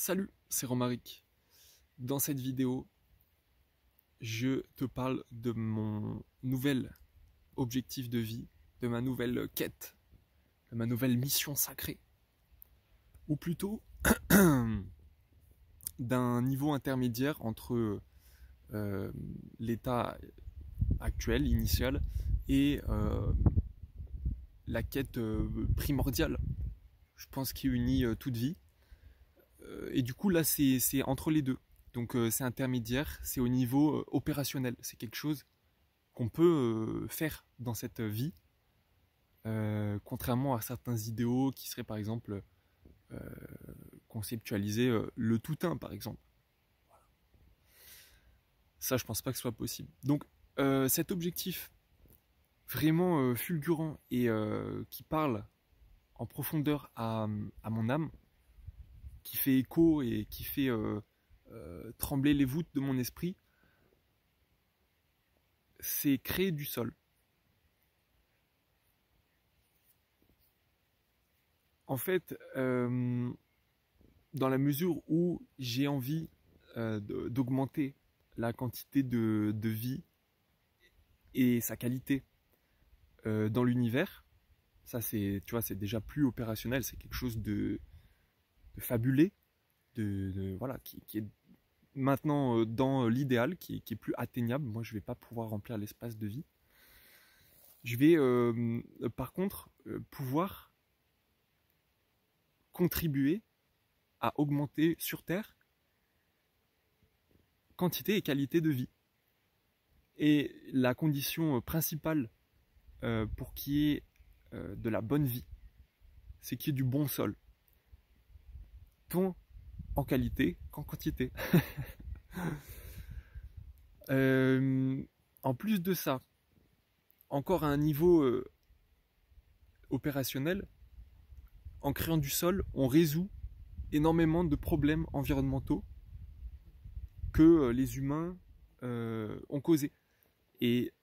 Salut, c'est Romaric. Dans cette vidéo, je te parle de mon nouvel objectif de vie, de ma nouvelle quête, de ma nouvelle mission sacrée. Ou plutôt d'un niveau intermédiaire entre l'état actuel, initial, et la quête primordiale, je pense, qui unit toute vie. Et du coup, là, c'est entre les deux. Donc, c'est intermédiaire, c'est au niveau opérationnel. C'est quelque chose qu'on peut faire dans cette vie, contrairement à certains idéaux qui seraient, par exemple, euh, conceptualiser le tout-un, par exemple. Ça, je pense pas que ce soit possible. Donc, cet objectif vraiment fulgurant et qui parle en profondeur à mon âme, qui fait écho et qui fait trembler les voûtes de mon esprit, c'est créer du sol. En fait, dans la mesure où j'ai envie d'augmenter la quantité de vie et sa qualité dans l'univers, ça c'est, tu vois, c'est déjà plus opérationnel, c'est quelque chose de fabulé, voilà, qui est maintenant dans l'idéal, qui est plus atteignable. Moi, je vais pas pouvoir remplir l'espace de vie. Je vais, par contre, pouvoir contribuer à augmenter sur Terre quantité et qualité de vie. Et la condition principale pour qu'il y ait de la bonne vie, c'est qu'il y ait du bon sol. Tant en qualité qu'en quantité. En plus de ça, encore à un niveau opérationnel, en créant du sol, on résout énormément de problèmes environnementaux que les humains ont causés. Et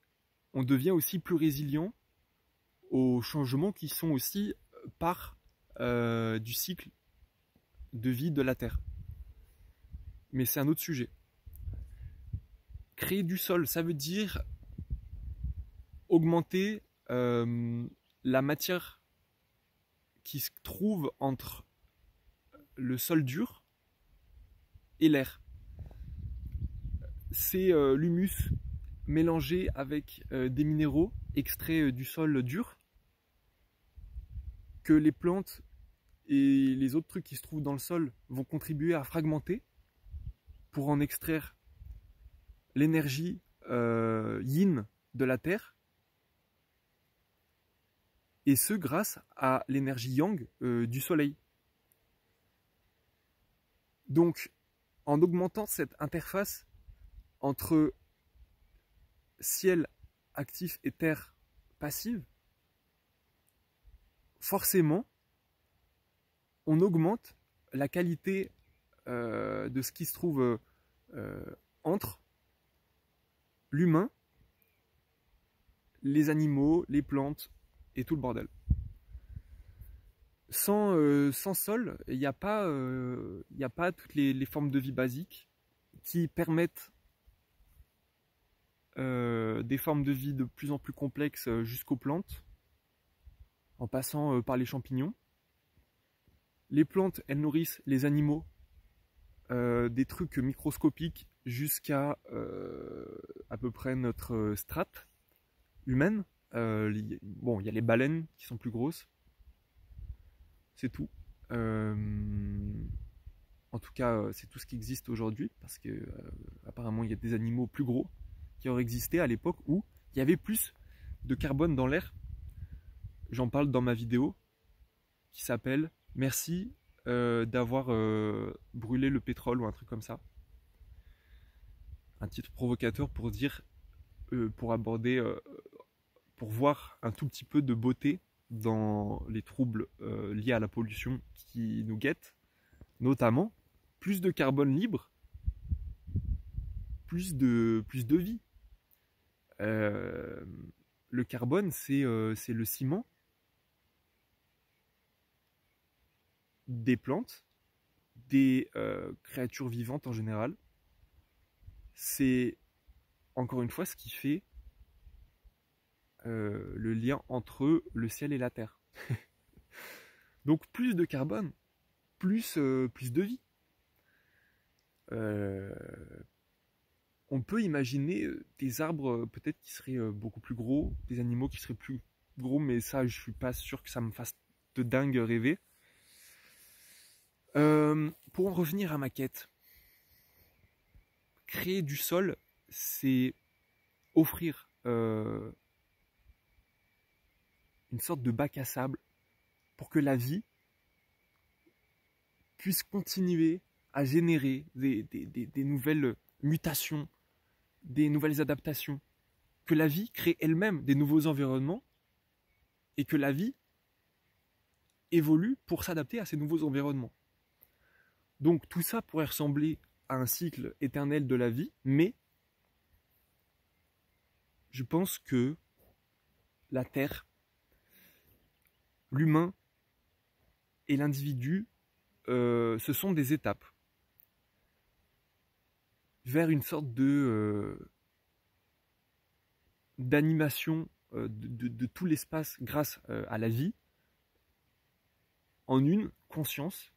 on devient aussi plus résilient aux changements qui sont aussi part du cycle de vie de la Terre. Mais c'est un autre sujet. Créer du sol, ça veut dire augmenter la matière qui se trouve entre le sol dur et l'air. C'est l'humus mélangé avec des minéraux extraits du sol dur que les plantes et les autres trucs qui se trouvent dans le sol vont contribuer à fragmenter pour en extraire l'énergie yin de la terre, et ce grâce à l'énergie yang du soleil. Donc, en augmentant cette interface entre ciel actif et terre passive, forcément, on augmente la qualité de ce qui se trouve entre l'humain, les animaux, les plantes et tout le bordel. Sans sol, il n'y a pas toutes les formes de vie basiques qui permettent des formes de vie de plus en plus complexes jusqu'aux plantes, en passant par les champignons. Les plantes, elles nourrissent les animaux, des trucs microscopiques jusqu'à à peu près notre strate humaine. Bon, il y a les baleines qui sont plus grosses, c'est tout. En tout cas, c'est tout ce qui existe aujourd'hui, parce que apparemment il y a des animaux plus gros qui auraient existé à l'époque où il y avait plus de carbone dans l'air. J'en parle dans ma vidéo qui s'appelle « Merci d'avoir brûlé le pétrole » ou un truc comme ça. Un titre provocateur pour dire, pour aborder, pour voir un tout petit peu de beauté dans les troubles liés à la pollution qui nous guettent, notamment plus de carbone libre, plus de vie. Le carbone, c'est le ciment des plantes, des créatures vivantes en général. C'est, encore une fois, ce qui fait le lien entre le ciel et la terre. Donc plus de carbone, plus de vie. On peut imaginer des arbres peut-être qui seraient beaucoup plus gros, des animaux qui seraient plus gros, mais ça, je suis pas sûr que ça me fasse de dingue rêver. Pour en revenir à ma quête, créer du sol, c'est offrir une sorte de bac à sable pour que la vie puisse continuer à générer des nouvelles mutations, des nouvelles adaptations, que la vie crée elle-même des nouveaux environnements et que la vie évolue pour s'adapter à ces nouveaux environnements. Donc tout ça pourrait ressembler à un cycle éternel de la vie, mais je pense que la Terre, l'humain et l'individu, ce sont des étapes vers une sorte d'animation de tout l'espace grâce à la vie, en une conscience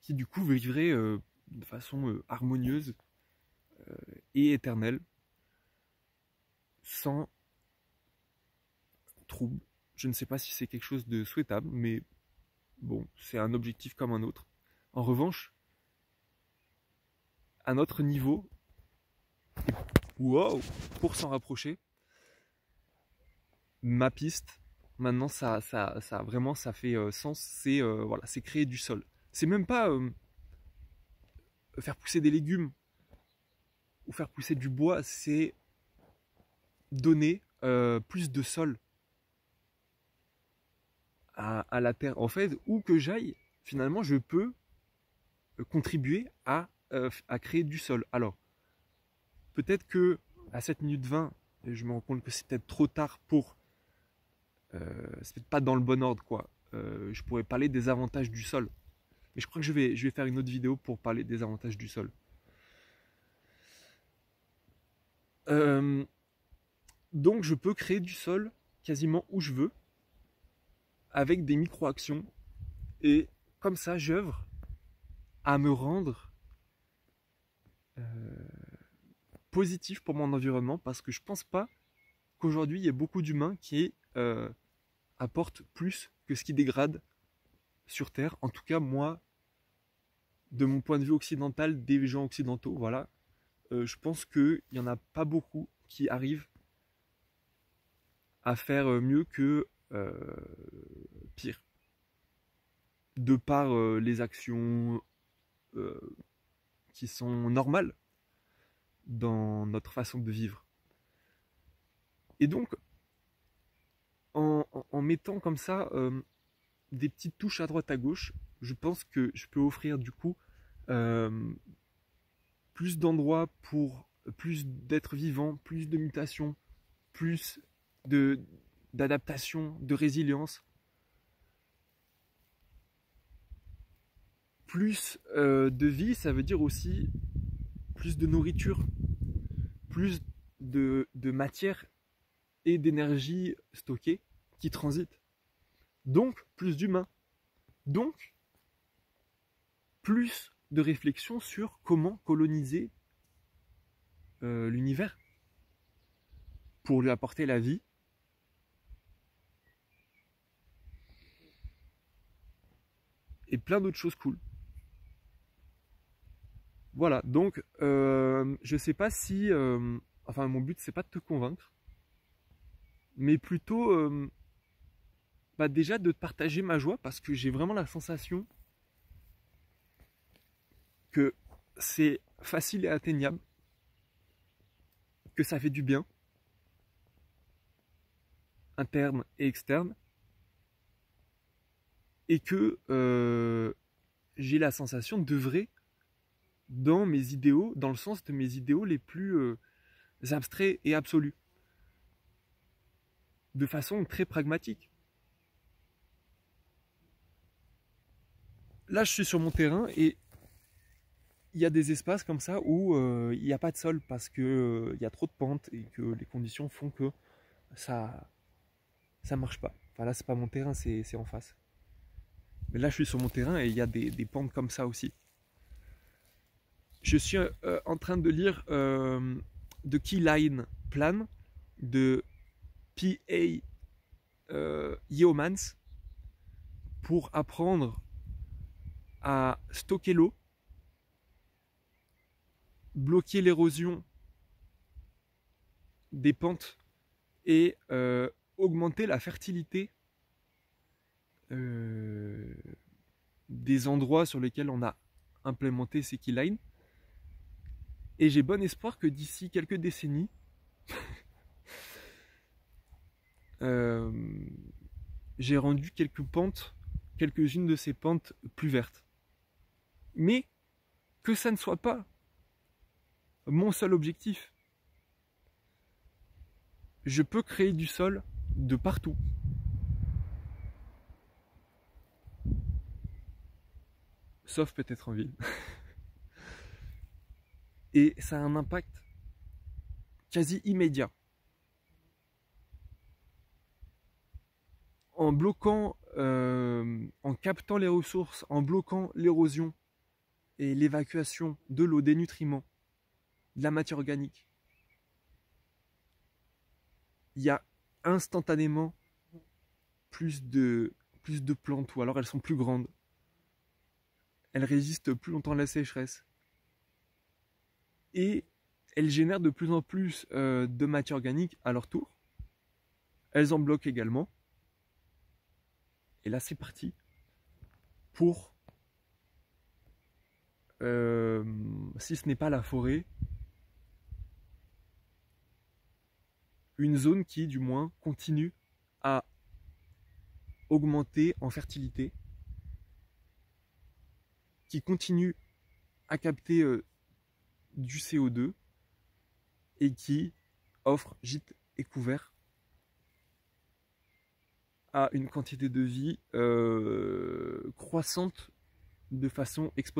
qui du coup vivrait de façon harmonieuse et éternelle, sans trouble. Je ne sais pas si c'est quelque chose de souhaitable, mais bon, c'est un objectif comme un autre. En revanche, à notre niveau, wow, pour s'en rapprocher, ma piste, maintenant ça vraiment ça fait sens, c'est voilà, c'est créer du sol. C'est même pas faire pousser des légumes ou faire pousser du bois, c'est donner plus de sol à la terre. En fait, où que j'aille, finalement, je peux contribuer à créer du sol. Alors, peut-être que à 7 minutes 20, je me rends compte que c'est peut-être trop tard pour... c'est peut-être pas dans le bon ordre, quoi. Je pourrais parler des avantages du sol. Mais je crois que je vais faire une autre vidéo pour parler des avantages du sol. Donc je peux créer du sol quasiment où je veux, avec des micro-actions. Et comme ça, j'œuvre à me rendre positif pour mon environnement, parce que je pense pas qu'aujourd'hui il y ait beaucoup d'humains qui apportent plus que ce qui dégrade sur Terre. En tout cas, moi, de mon point de vue occidental, des gens occidentaux, voilà, je pense qu'il n'y en a pas beaucoup qui arrivent à faire mieux que pire. De par les actions qui sont normales dans notre façon de vivre. Et donc, en mettant comme ça des petites touches à droite à gauche, je pense que je peux offrir du coup plus d'endroits pour plus d'êtres vivants, plus de mutations, plus d'adaptation, de résilience, plus de vie, ça veut dire aussi plus de nourriture, plus de matière et d'énergie stockée qui transite. Donc plus d'humains. Donc plus de réflexion sur comment coloniser l'univers pour lui apporter la vie. Et plein d'autres choses cool. Voilà, donc je sais pas si... enfin, mon but, c'est pas de te convaincre, mais plutôt déjà de partager ma joie, parce que j'ai vraiment la sensation que c'est facile et atteignable, que ça fait du bien, interne et externe, et que j'ai la sensation d'œuvrer dans mes idéaux, dans le sens de mes idéaux les plus abstraits et absolus, de façon très pragmatique. là, je suis sur mon terrain et il y a des espaces comme ça où il n'y a pas de sol parce que il y a trop de pentes et que les conditions font que ça marche pas. Enfin là, c'est pas mon terrain, c'est en face. Mais là, je suis sur mon terrain et il y a des pentes comme ça aussi. Je suis en train de lire The Keyline Plan de P.A. Yeomans pour apprendre à stocker l'eau, bloquer l'érosion des pentes et augmenter la fertilité des endroits sur lesquels on a implémenté ces keylines. Et j'ai bon espoir que d'ici quelques décennies, j'ai rendu quelques-unes de ces pentes plus vertes. Mais que ça ne soit pas mon seul objectif. Je peux créer du sol de partout. Sauf peut-être en ville. Et ça a un impact quasi immédiat. En bloquant, en captant les ressources, en bloquant l'érosion et l'évacuation de l'eau, des nutriments, de la matière organique, il y a instantanément plus de plantes, ou alors elles sont plus grandes. Elles résistent plus longtemps à la sécheresse. Et elles génèrent de plus en plus de matière organique à leur tour. Elles en bloquent également. Et là, c'est parti pour, si ce n'est pas la forêt, une zone qui, du moins, continue à augmenter en fertilité, qui continue à capter du CO2 et qui offre gîte et couvert à une quantité de vie croissante de façon exponentielle.